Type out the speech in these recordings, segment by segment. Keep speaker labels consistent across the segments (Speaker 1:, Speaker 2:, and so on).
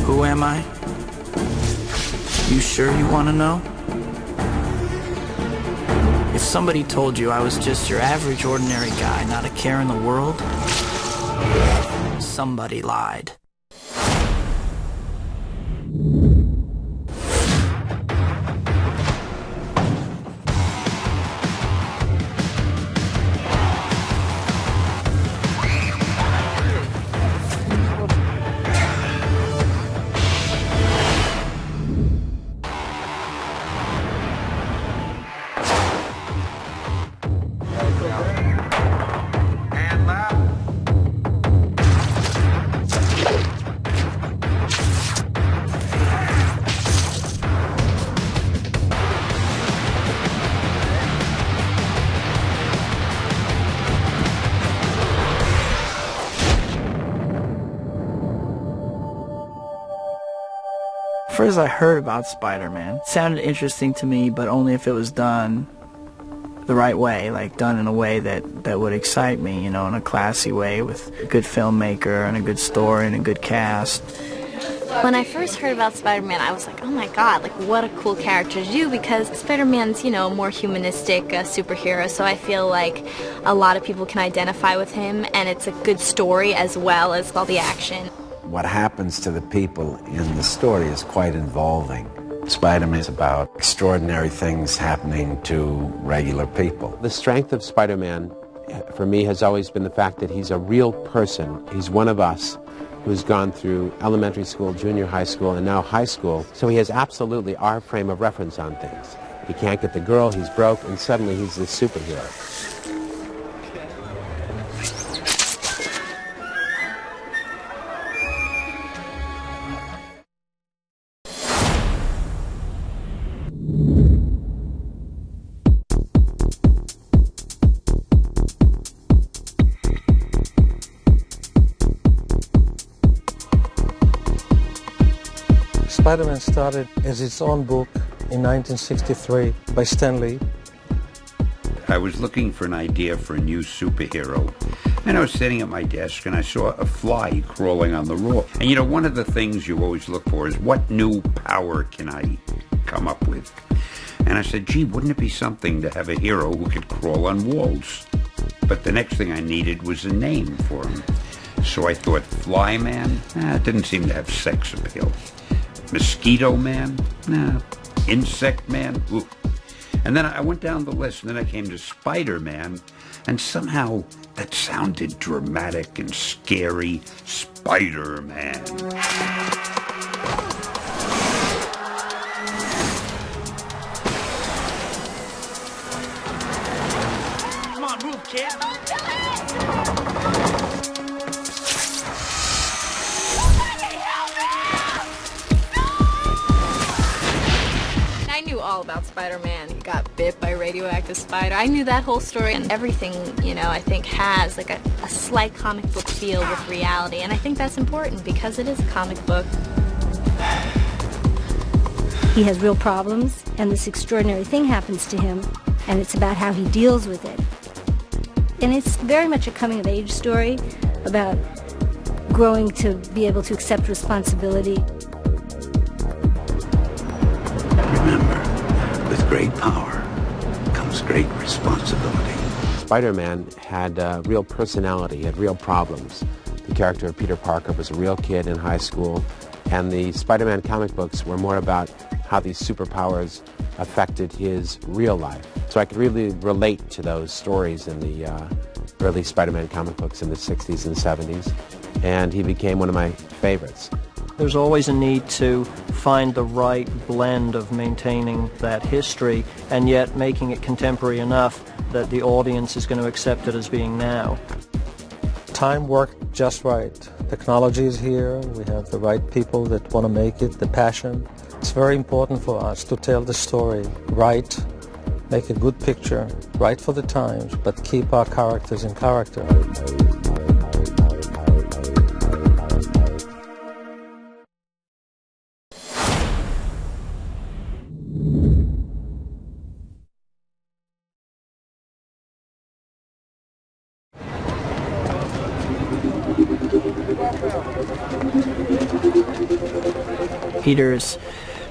Speaker 1: Who am I? You sure you want to know? If somebody told you I was just your average, ordinary guy, not a care in the world, somebody lied. First I heard about Spider-Man. It sounded interesting to me, but only if it was done the right way, like done in a way that would excite me, you know, in a classy way with a good filmmaker and a good story and a good cast.
Speaker 2: When I first heard about Spider-Man, I was like, oh my god, like what a cool character to do, because Spider-Man's, you know, a more humanistic superhero, so I feel like a lot of people can identify with him, and it's a good story as well as all the action.
Speaker 3: What happens to the people in the story is quite involving. Spider-Man is about extraordinary things happening to regular people.
Speaker 4: The strength of Spider-Man, for me, has always been the fact that he's a real person. He's one of us who's gone through elementary school, junior high school, and now high school. So he has absolutely our frame of reference on things. He can't get the girl, he's broke, and suddenly he's this superhero.
Speaker 5: Spider-Man started as its own book in 1963 by Stan Lee.
Speaker 6: I was looking for an idea for a new superhero, and I was sitting at my desk and I saw a fly crawling on the roof. And you know, one of the things you always look for is what new power can I come up with? And I said, gee, wouldn't it be something to have a hero who could crawl on walls? But the next thing I needed was a name for him. So I thought Flyman? It didn't seem to have sex appeal. Mosquito Man? Nah. Insect Man? Ooh. And then I went down the list, and then I came to Spider-Man, and somehow that sounded dramatic and scary. Spider-Man.
Speaker 1: Come on, move, kid.
Speaker 2: I knew all about Spider-Man. He got bit by a radioactive spider. I knew that whole story, and everything, you know, I think has like a slight comic book feel with reality, and I think that's important because it is a comic book.
Speaker 7: He has real problems, and this extraordinary thing happens to him, and it's about how he deals with it. And it's very much a coming-of-age story about growing to be able to accept responsibility.
Speaker 6: Remember, with great power comes great responsibility.
Speaker 4: Spider-Man had real personality, he had real problems. The character of Peter Parker was a real kid in high school, and the Spider-Man comic books were more about how these superpowers affected his real life. So I could really relate to those stories in the early Spider-Man comic books in the 60s and 70s, and he became one of my favorites.
Speaker 5: There's always a need to find the right blend of maintaining that history and yet making it contemporary enough that the audience is going to accept it as being now. Time worked just right. Technology is here, we have the right people that want to make it, the passion. It's very important for us to tell the story right, make a good picture, right for the times, but keep our characters in character.
Speaker 1: Peter's,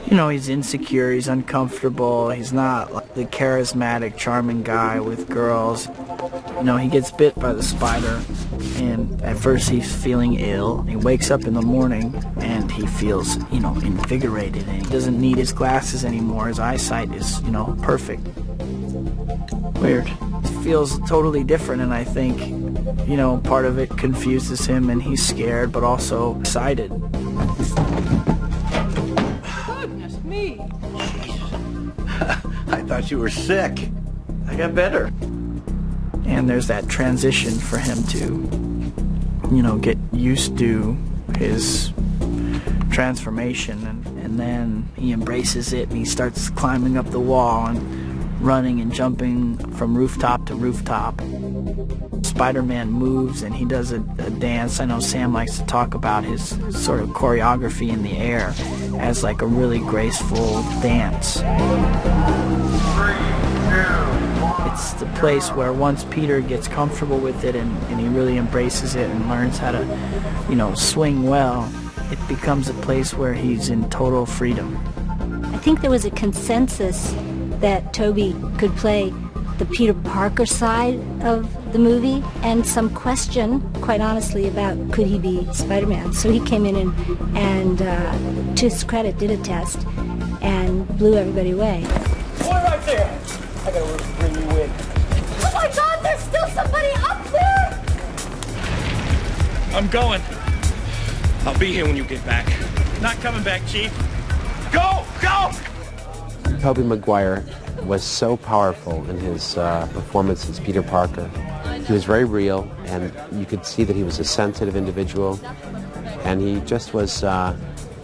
Speaker 1: you know, he's insecure, he's uncomfortable, he's not like the charismatic, charming guy with girls. You know, he gets bit by the spider, and at first he's feeling ill. He wakes up in the morning, and he feels, you know, invigorated, and he doesn't need his glasses anymore. His eyesight is, you know, perfect. Weird. It feels totally different, and I think, you know, part of it confuses him, and he's scared, but also excited. Goodness me!
Speaker 6: I thought you were sick.
Speaker 1: I got better. And there's that transition for him to, you know, get used to his transformation, and then he embraces it, and he starts climbing up the wall and running and jumping from rooftop to rooftop. Spider-Man moves, and he does a dance. I know Sam likes to talk about his sort of choreography in the air as like a really graceful dance. It's the place where once Peter gets comfortable with it and he really embraces it and learns how to, you know, swing well, it becomes a place where he's in total freedom.
Speaker 7: I think there was a consensus that Tobey could play the Peter Parker side of the movie, and some question, quite honestly, about could he be Spider-Man. So he came in and to his credit, did a test and blew everybody away.
Speaker 1: Boy, right there! I gotta bring you in.
Speaker 2: Oh my God, there's still somebody up there!
Speaker 8: I'm going. I'll be here when you get back. Not coming back, Chief. Go! Go!
Speaker 4: Tobey Maguire was so powerful in his performance as Peter Parker. He was very real, and you could see that he was a sensitive individual, and he just was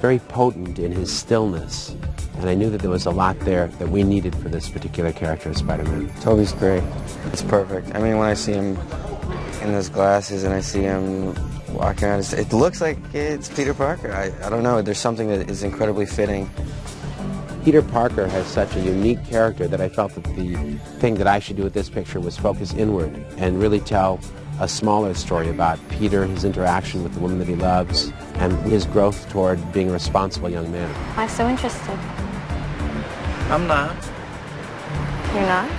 Speaker 4: very potent in his stillness. And I knew that there was a lot there that we needed for this particular character of Spider-Man.
Speaker 9: Tobey's great. It's perfect. I mean, when I see him in those glasses and I see him walking around, it looks like it's Peter Parker. I don't know. There's something that is incredibly fitting.
Speaker 4: Peter Parker has such a unique character that I felt that the thing that I should do with this picture was focus inward and really tell a smaller story about Peter, his interaction with the woman that he loves, and his growth toward being a responsible young man.
Speaker 2: I'm so interested.
Speaker 1: I'm not.
Speaker 2: You're not?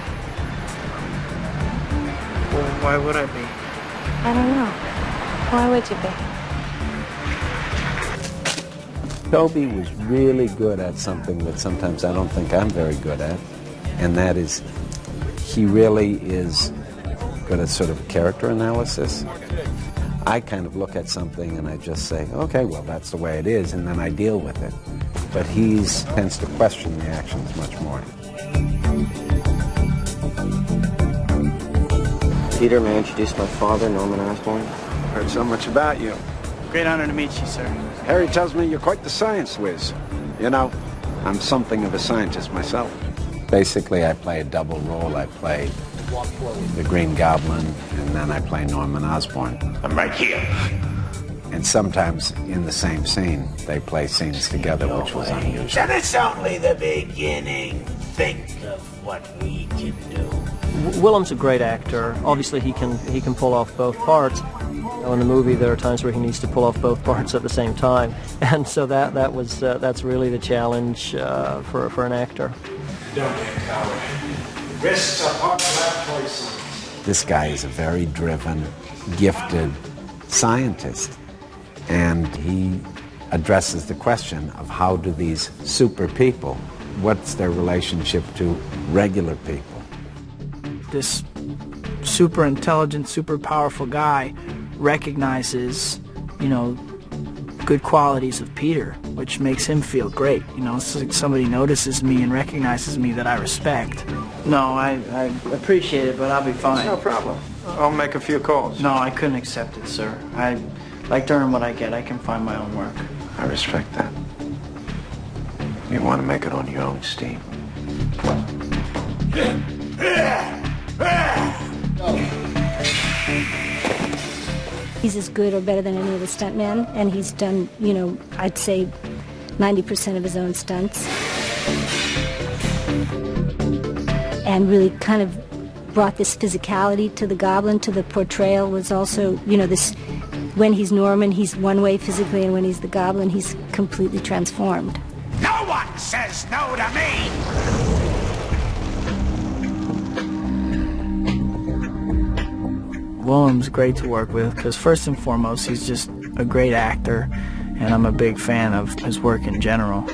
Speaker 1: Well, why would I be?
Speaker 2: I don't know. Why would you be?
Speaker 3: Tobey was really good at something that sometimes I don't think I'm very good at, and that is he really is good at sort of character analysis. I kind of look at something and I just say, okay, well, that's the way it is, and then I deal with it. But he tends to question the actions much more.
Speaker 9: Peter, may I introduce my father, Norman Osborn?
Speaker 3: I've heard so much about you.
Speaker 1: Great honor to meet you, sir.
Speaker 3: Harry tells me you're quite the science whiz. You know, I'm something of a scientist myself. Basically, I play a double role. I play the Green Goblin, and then I play Norman Osborn.
Speaker 6: I'm right here.
Speaker 3: And sometimes in the same scene, they play scenes together, which was unusual.
Speaker 6: And it's only the beginning. Think of what we can do.
Speaker 5: Willem's a great actor. Obviously, he can pull off both parts. In the movie, there are times where he needs to pull off both parts at the same time, and so that's really the challenge for an actor.
Speaker 10: Don't get coward. Wrists are part of laboratory science.
Speaker 3: This guy is a very driven, gifted scientist, and he addresses the question of how do these super people, what's their relationship to regular people?
Speaker 1: This super intelligent, super powerful guy recognizes, you know, good qualities of Peter, which makes him feel great. You know, it's like somebody notices me and recognizes me that I respect. No, I appreciate it, but I'll be fine.
Speaker 10: No problem. I'll make a few calls.
Speaker 1: No, I couldn't accept it, sir. I like to earn what I get. I can find my own work.
Speaker 10: I respect that. You want to make it on your own steam.
Speaker 7: He's as good or better than any of the stuntmen, and he's done, you know, I'd say 90% of his own stunts. And really kind of brought this physicality to the Goblin, to the portrayal, was also, you know, this when he's Norman, he's one way physically, and when he's the Goblin, he's completely transformed.
Speaker 10: No one says no to me!
Speaker 1: Willem's great to work with because first and foremost, he's just a great actor, and I'm a big fan of his work in general.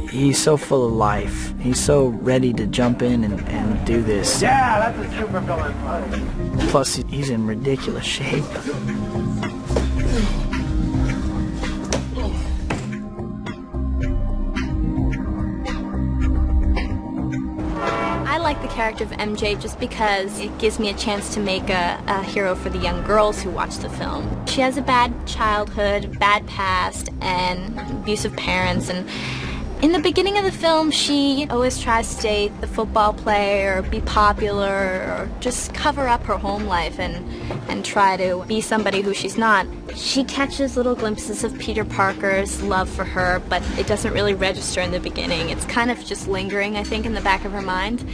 Speaker 1: He's so full of life. He's so ready to jump in and do this.
Speaker 10: Yeah, that's a super villain.
Speaker 1: Plus, he's in ridiculous shape.
Speaker 2: I like the character of MJ just because it gives me a chance to make a hero for the young girls who watch the film. She has a bad childhood, bad past, and abusive parents, and in the beginning of the film, she always tries to stay the football player, or be popular, or just cover up her home life and try to be somebody who she's not. She catches little glimpses of Peter Parker's love for her, but it doesn't really register in the beginning. It's kind of just lingering, I think, in the back of her mind.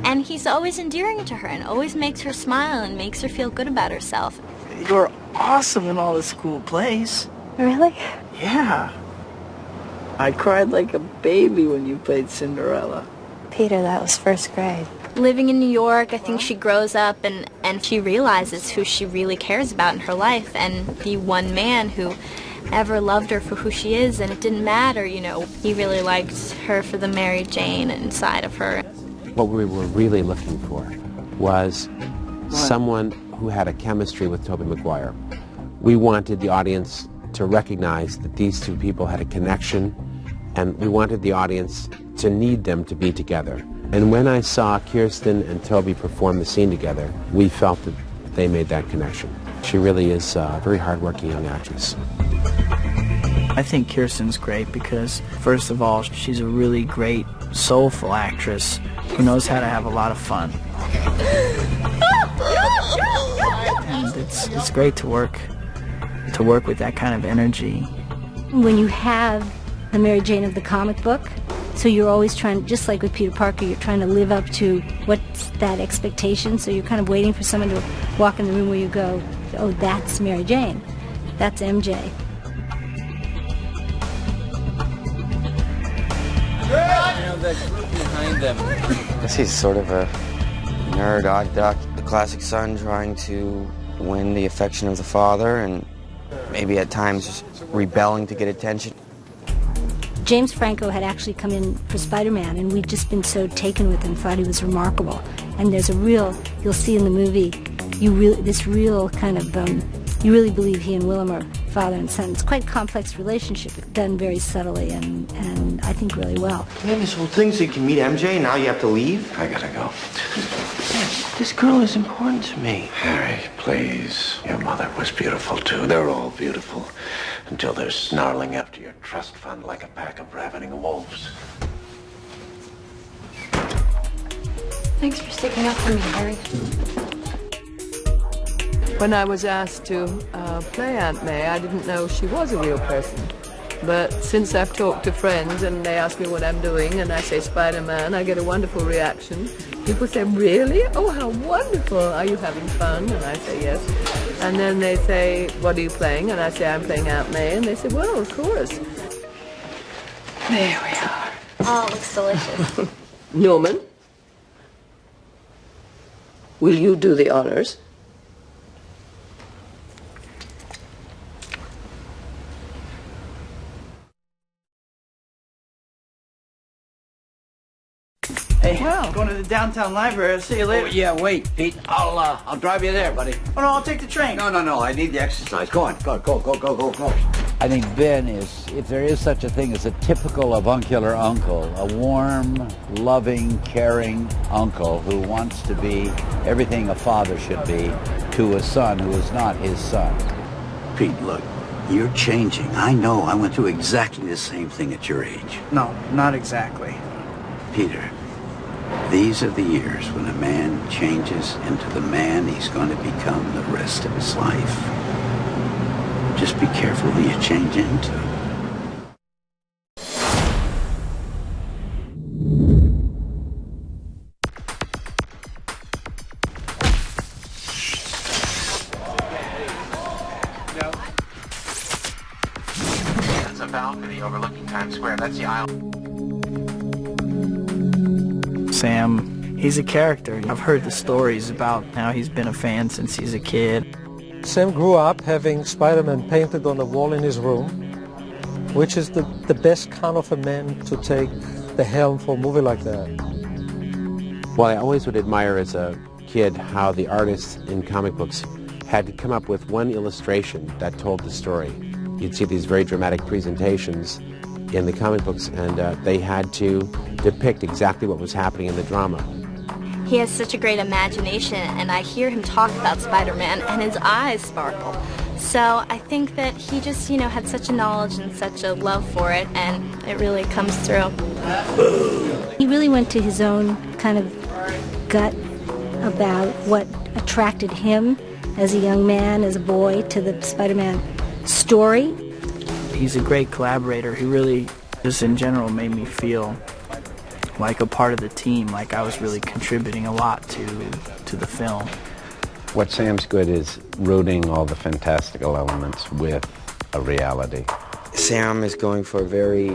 Speaker 2: And he's always endearing to her and always makes her smile and makes her feel good about herself.
Speaker 1: You're awesome in all the school plays.
Speaker 2: Really?
Speaker 1: Yeah. I cried like a baby when you played Cinderella.
Speaker 2: Peter, that was first grade. Living in New York, I think she grows up and she realizes who she really cares about in her life, and the one man who ever loved her for who she is, and it didn't matter, you know. He really liked her for the Mary Jane inside of her.
Speaker 4: What we were really looking for was someone who had a chemistry with Tobey Maguire. We wanted the audience to recognize that these two people had a connection, and we wanted the audience to need them to be together. And when I saw Kirsten and Tobey perform the scene together, we felt that they made that connection. She really is a very hardworking young actress.
Speaker 1: I think Kirsten's great because, first of all, she's a really great, soulful actress who knows how to have a lot of fun. And it's great to work with that kind of energy.
Speaker 7: When you have the Mary Jane of the comic book, so you're always trying, just like with Peter Parker, you're trying to live up to what's that expectation, so you're kind of waiting for someone to walk in the room where you go, oh, that's Mary Jane, that's MJ.
Speaker 9: The group behind them. I guess he's sort of a nerd, odd duck, the classic son trying to win the affection of the father, and maybe at times rebelling to get attention.
Speaker 7: James Franco had actually come in for Spider-Man, and we'd just been so taken with him, thought he was remarkable. And there's a real, you'll see in the movie, you really believe he and Willem are father and son. It's quite a complex relationship, done very subtly and I think really well.
Speaker 11: Man, this whole thing so you can meet MJ, and now you have to leave?
Speaker 12: I gotta go.
Speaker 11: Man, this girl is important to me.
Speaker 12: Harry, please. Your mother was beautiful, too. They're all beautiful. Until they're snarling after your trust fund like a pack of ravening wolves.
Speaker 2: Thanks for sticking up for me, Harry.
Speaker 13: When I was asked to play Aunt May, I didn't know she was a real person. But since I've talked to friends and they ask me what I'm doing and I say Spider-Man, I get a wonderful reaction. People say, really? Oh, how wonderful. Are you having fun? And I say, yes. And then they say, what are you playing? And I say, I'm playing Aunt May. And they say, well, of course. There we are.
Speaker 2: Oh, it looks delicious.
Speaker 13: Norman, will you do the honors?
Speaker 1: Hey, going to the downtown library. I'll see you later.
Speaker 14: Oh, yeah, wait, Pete. I'll drive you there, buddy.
Speaker 1: Oh, no, I'll take the train.
Speaker 14: No, I need the exercise. Go on, go.
Speaker 15: I think Ben is, if there is such a thing as a typical avuncular uncle, a warm, loving, caring uncle who wants to be everything a father should be to a son who is not his son.
Speaker 14: Pete, look, you're changing. I know. I went through exactly the same thing at your age.
Speaker 1: No, not exactly.
Speaker 14: Peter, these are the years when a man changes into the man he's going to become the rest of his life. Just be careful who you change into.
Speaker 4: the balcony overlooking Times Square. That's the aisle.
Speaker 1: Sam, he's a character. I've heard the stories about how he's been a fan since he's a kid.
Speaker 16: Sam grew up having Spider-Man painted on the wall in his room, which is the best kind of a man to take the helm for a movie like that.
Speaker 4: Well, I always would admire as a kid how the artists in comic books had to come up with one illustration that told the story. You'd see these very dramatic presentations in the comic books, and they had to depict exactly what was happening in the drama.
Speaker 2: He has such a great imagination, and I hear him talk about Spider-Man, and his eyes sparkle. So I think that he just, had such a knowledge and such a love for it, and it really comes through.
Speaker 7: He really went to his own kind of gut about what attracted him as a young man, as a boy, to the Spider-Man story.
Speaker 1: He's a great collaborator. He really, just in general, made me feel like a part of the team, like I was really contributing a lot to the film.
Speaker 3: What Sam's good is rooting all the fantastical elements with a reality.
Speaker 9: Sam is going for a very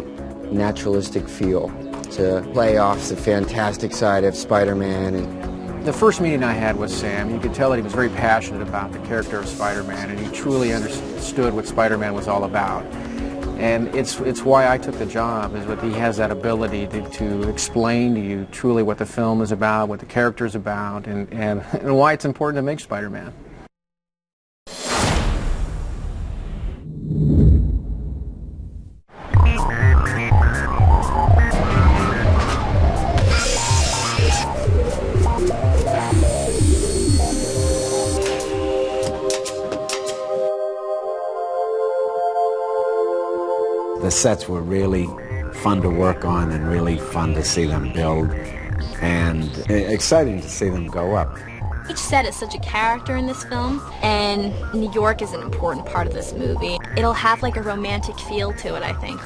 Speaker 9: naturalistic feel to play off the fantastic side of Spider-Man.
Speaker 17: The first meeting I had with Sam, you could tell that he was very passionate about the character of Spider-Man, and he truly understood what Spider-Man was all about. And it's why I took the job, is that he has that ability to explain to you truly what the film is about, what the character is about, and why it's important to make Spider-Man.
Speaker 3: The sets were really fun to work on and really fun to see them build, and exciting to see them go up.
Speaker 2: Each set is such a character in this film, and New York is an important part of this movie. It'll have like a romantic feel to it, I think.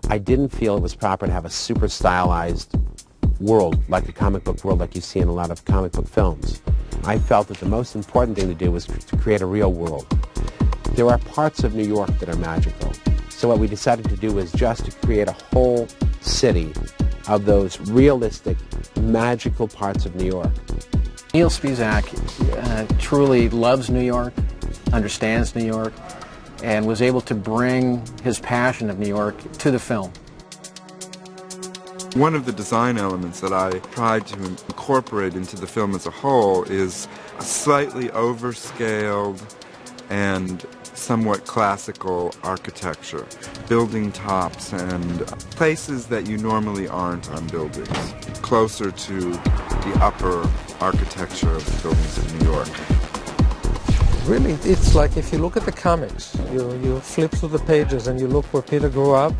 Speaker 4: I didn't feel it was proper to have a super stylized world, like the comic book world like you see in a lot of comic book films. I felt that the most important thing to do was to create a real world. There are parts of New York that are magical. So what we decided to do was just to create a whole city of those realistic, magical parts of New York.
Speaker 17: Neil Spisak truly loves New York, understands New York, and was able to bring his passion of New York to the film.
Speaker 18: One of the design elements that I tried to incorporate into the film as a whole is a slightly overscaled and somewhat classical architecture, building tops and places that you normally aren't on buildings, closer to the upper architecture of the buildings of New York.
Speaker 16: Really, it's like if you look at the comics, you flip through the pages and you look where Peter grew up,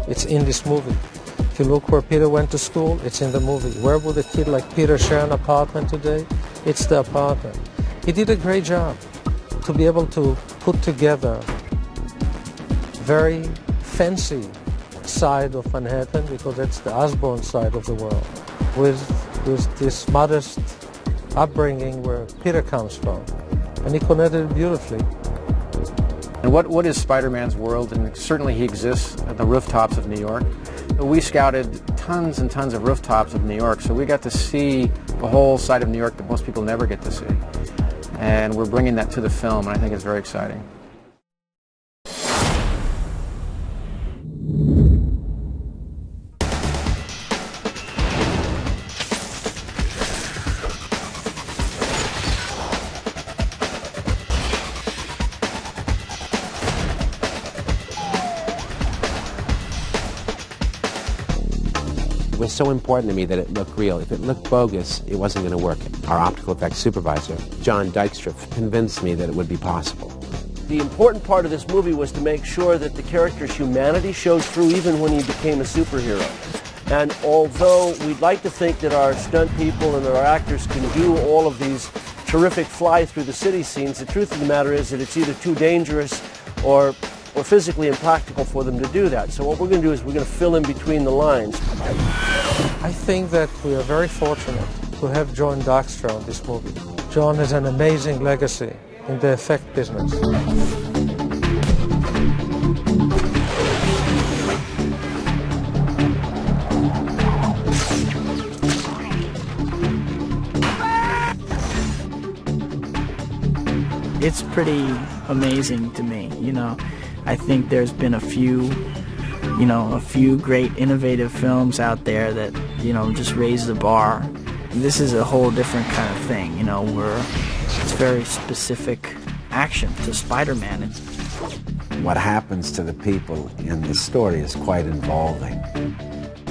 Speaker 16: it's in this movie. If you look where Peter went to school, it's in the movie. Where would a kid like Peter share an apartment today? It's the apartment. He did a great job to be able to put together very fancy side of Manhattan, because that's the Osborn side of the world, with this modest upbringing where Peter comes from. And he connected it beautifully.
Speaker 17: And what is Spider-Man's world? And certainly he exists at the rooftops of New York. We scouted tons and tons of rooftops of New York, so we got to see the whole side of New York that most people never get to see. And we're bringing that to the film, and I think it's very exciting.
Speaker 4: It was so important to me that it looked real. If it looked bogus, it wasn't going to work. Our optical effects supervisor, John Dykstra, convinced me that it would be possible.
Speaker 11: The important part of this movie was to make sure that the character's humanity showed through even when he became a superhero. And although we'd like to think that our stunt people and our actors can do all of these terrific fly through the city scenes, the truth of the matter is that it's either too dangerous or physically impractical for them to do that. So what we're going to do is we're going to fill in between the lines.
Speaker 16: I think that we are very fortunate to to have John Dykstra on this movie. John has an amazing legacy in the effect business.
Speaker 1: It's pretty amazing to me, you know. I think there's been a few great innovative films out there that, you know, just raise the bar. This is a whole different kind of thing, you know, where it's very specific action to Spider-Man.
Speaker 3: What happens to the people in the story is quite involving.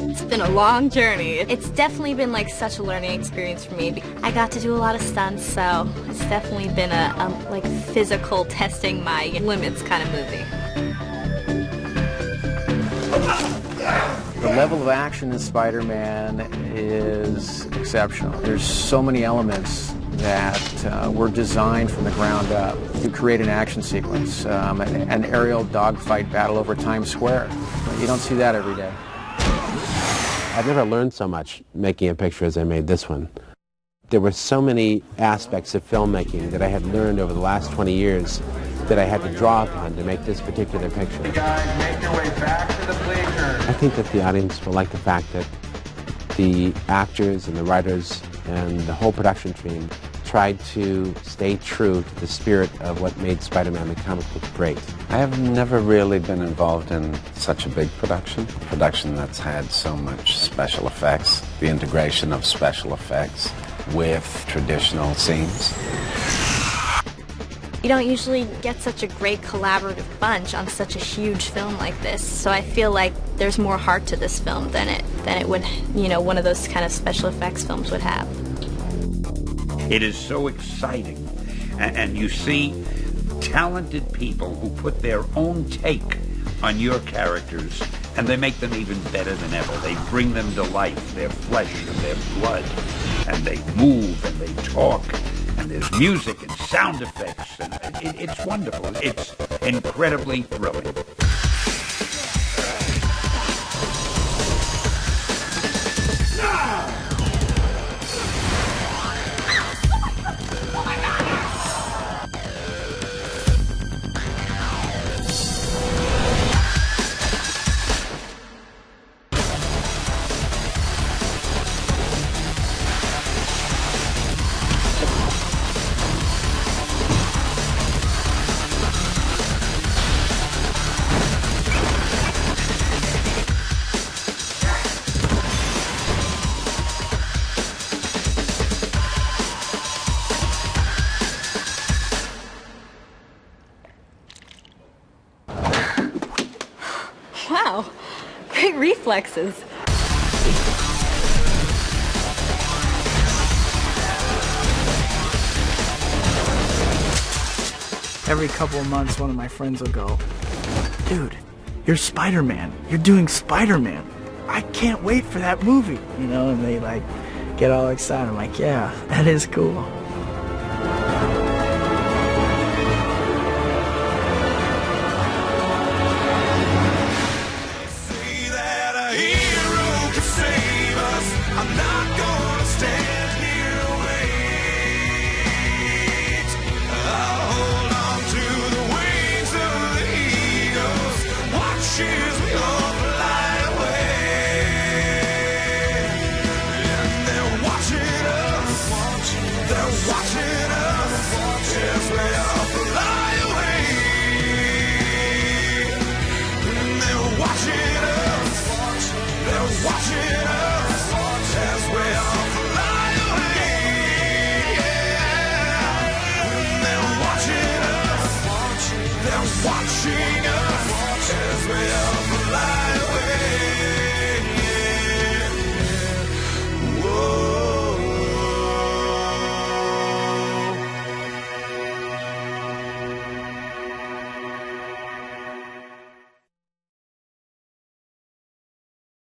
Speaker 2: It's been a long journey. It's definitely been like such a learning experience for me. I got to do a lot of stunts, so it's definitely been a like physical testing my limits kind of movie.
Speaker 17: The level of action in Spider-Man is exceptional. There's so many elements that were designed from the ground up to create an action sequence, an aerial dogfight battle over Times Square. You don't see that every day.
Speaker 4: I've never learned so much making a picture as I made this one. There were so many aspects of filmmaking that I had learned over the last 20 years that I had to draw upon to make this particular picture.
Speaker 10: You guys make your way back to the bleachers.
Speaker 4: I think that the audience will like the fact that the actors and the writers and the whole production team tried to stay true to the spirit of what made Spider-Man the comic book great.
Speaker 3: I have never really been involved in such a big production that's had so much special effects, the integration of special effects with traditional scenes.
Speaker 2: You don't usually get such a great collaborative bunch on such a huge film like this, so I feel like there's more heart to this film than it would, you know, one of those kind of special effects films would have.
Speaker 6: It is so exciting, and you see talented people who put their own take on your characters, and they make them even better than ever. They bring them to life, their flesh and their blood, and they move and they talk, and there's music and sound effects, and it's wonderful. It's incredibly thrilling.
Speaker 2: Wow, great reflexes.
Speaker 1: Every couple of months, one of my friends will go, "Dude, you're Spider-Man. You're doing Spider-Man. I can't wait for that movie." You know, and they like get all excited. I'm like, yeah, that is cool.
Speaker 10: Watching us as we are.